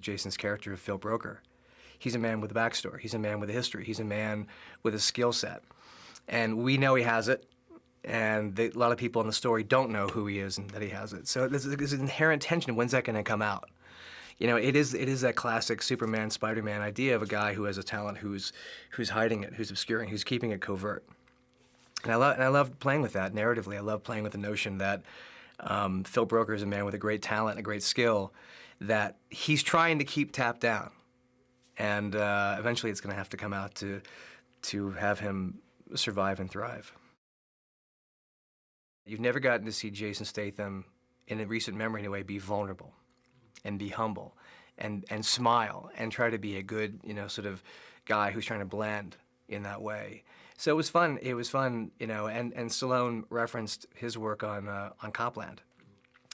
Jason's character of Phil Broker. He's a man with a backstory. He's a man with a history. He's a man with a skill set. And we know he has it, and a lot of people in the story don't know who he is and that he has it. So there's an inherent tension. When's that going to come out? You know, it is that classic Superman, Spider-Man idea of a guy who has a talent, who's hiding it, who's obscuring, who's keeping it covert. And I love playing with that narratively. I love playing with the notion that Phil Broker is a man with a great talent, a great skill, that he's trying to keep tapped down. And eventually it's going to have to come out to have him survive and thrive. You've never gotten to see Jason Statham, in a recent memory anyway, be vulnerable and be humble and smile and try to be a good, you know, sort of guy who's trying to blend in that way. So it was fun, you know, and Stallone referenced his work on Copland,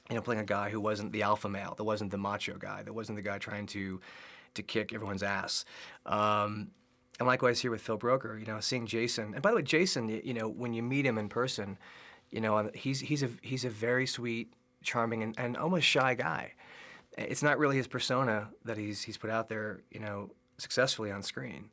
you know, playing a guy who wasn't the alpha male, that wasn't the macho guy, that wasn't the guy trying to kick everyone's ass. And likewise here with Phil Broker, you know, seeing Jason, and by the way, Jason, you know, when you meet him in person, you know, he's a very sweet, charming, and almost shy guy. It's not really his persona that he's put out there, you know, successfully on screen.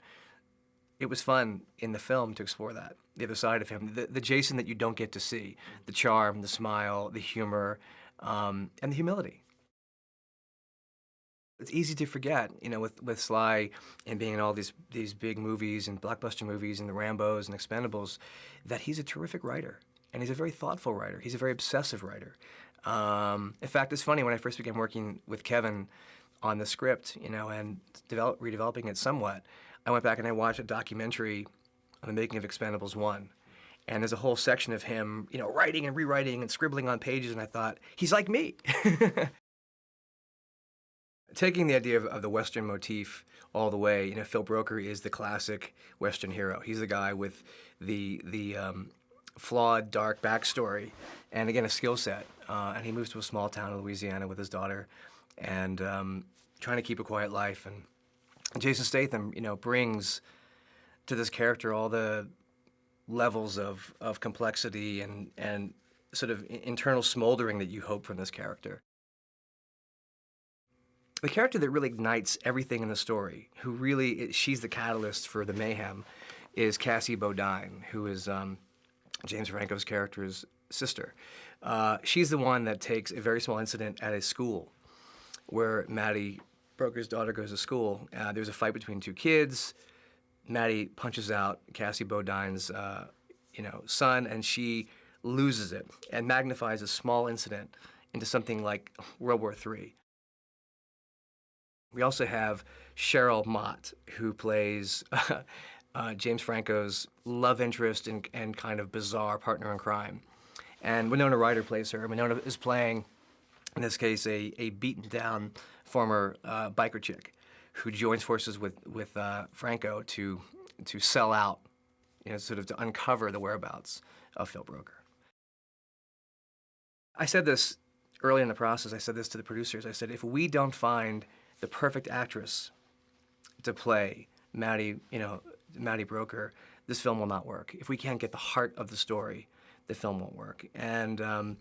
It was fun in the film to explore that, the other side of him, the Jason that you don't get to see, the charm, the smile, the humor, and the humility. It's easy to forget, you know, with Sly and being in all these big movies and blockbuster movies and the Rambos and Expendables, that he's a terrific writer. And he's a very thoughtful writer. He's a very obsessive writer. In fact, it's funny, when I first began working with Kevin on the script, you know, and redeveloping it somewhat, I went back and I watched a documentary on the making of Expendables 1. And there's a whole section of him, you know, writing and rewriting and scribbling on pages, and I thought, he's like me. Taking the idea of the Western motif all the way, you know, Phil Broker is the classic Western hero. He's the guy with the flawed, dark backstory, and again, a skill set. And he moves to a small town in Louisiana with his daughter, and trying to keep a quiet life. And Jason Statham, you know, brings to this character all the levels of complexity and sort of internal smoldering that you hope from this character. The character that really ignites everything in the story, who really, she's the catalyst for the mayhem, is Cassie Bodine, who is James Franco's character's sister. She's the one that takes a very small incident at a school where Maddie Broker's daughter goes to school. There's a fight between two kids. Maddie punches out Cassie Bodine's you know, son, and she loses it and magnifies a small incident into something like World War III. We also have Cheryl Mott, who plays James Franco's love interest and kind of bizarre partner in crime. And Winona Ryder plays her. Winona is playing, in this case, a beaten-down former biker chick who joins forces with Franco to sell out, you know, sort of to uncover the whereabouts of Phil Broker. I said this early in the process. I said this to the producers. I said, if we don't find the perfect actress to play Maddie Broker, this film will not work. If we can't get the heart of the story, the film won't work. And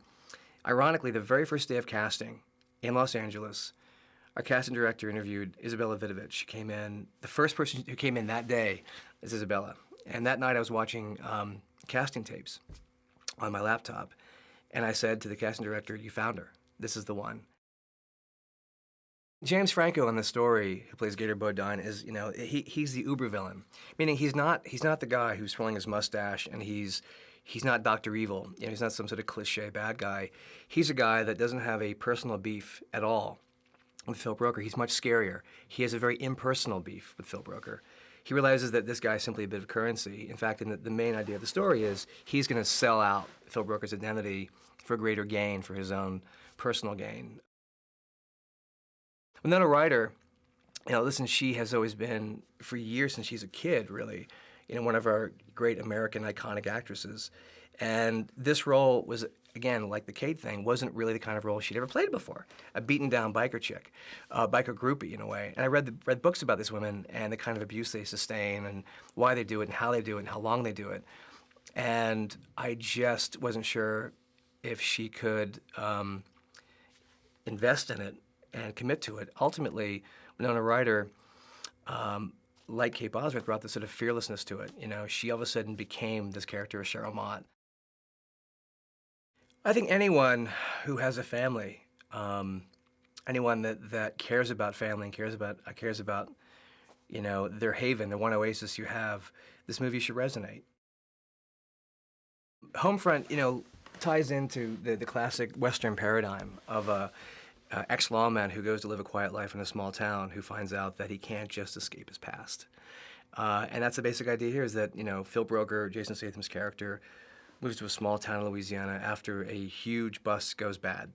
ironically, the very first day of casting in Los Angeles, our casting director interviewed Isabella Vidovich. She came in, the first person who came in that day is Isabella. And that night I was watching casting tapes on my laptop, and I said to the casting director, you found her. This is the one. James Franco in the story, who plays Gator Bodine, is, you know, he's the uber villain, meaning he's not the guy who's twirling his mustache, and he's not Dr. Evil. You know, he's not some sort of cliche bad guy. He's a guy that doesn't have a personal beef at all with Phil Broker. He's much scarier. He has a very impersonal beef with Phil Broker. He realizes that this guy's simply a bit of currency. In fact, the main idea of the story is he's going to sell out Phil Broker's identity for greater gain, for his own personal gain. Winona Ryder, you know, listen, she has always been, for years since she's a kid, really, you know, one of our great American iconic actresses. And this role was, again, like the Kate thing, wasn't really the kind of role she'd ever played before. A beaten-down biker chick, a biker groupie in a way. And I read books about these women and the kind of abuse they sustain and why they do it and how they do it and how long they do it. And I just wasn't sure if she could invest in it and commit to it. Ultimately, Winona Ryder, like Kate Bosworth, brought this sort of fearlessness to it. You know, she all of a sudden became this character of Cheryl Mott. I think anyone who has a family, anyone that cares about family and cares about you know their haven, the one oasis you have, this movie should resonate. Homefront, you know, ties into the classic Western paradigm of a ex-lawman who goes to live a quiet life in a small town who finds out that he can't just escape his past. And that's the basic idea here, is that, you know, Phil Broker, Jason Statham's character, moves to a small town in Louisiana after a huge bus goes bad.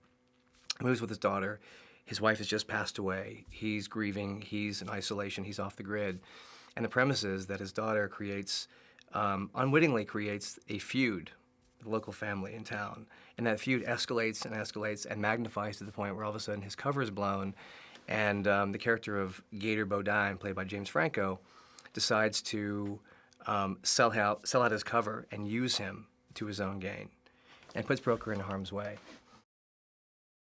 He moves with his daughter. His wife has just passed away. He's grieving. He's in isolation. He's off the grid. And the premise is that his daughter unwittingly creates a feud with the local family in town. And that feud escalates and escalates and magnifies to the point where all of a sudden his cover is blown, and the character of Gator Bodine, played by James Franco, decides to sell out his cover and use him to his own gain, and puts Broker in harm's way.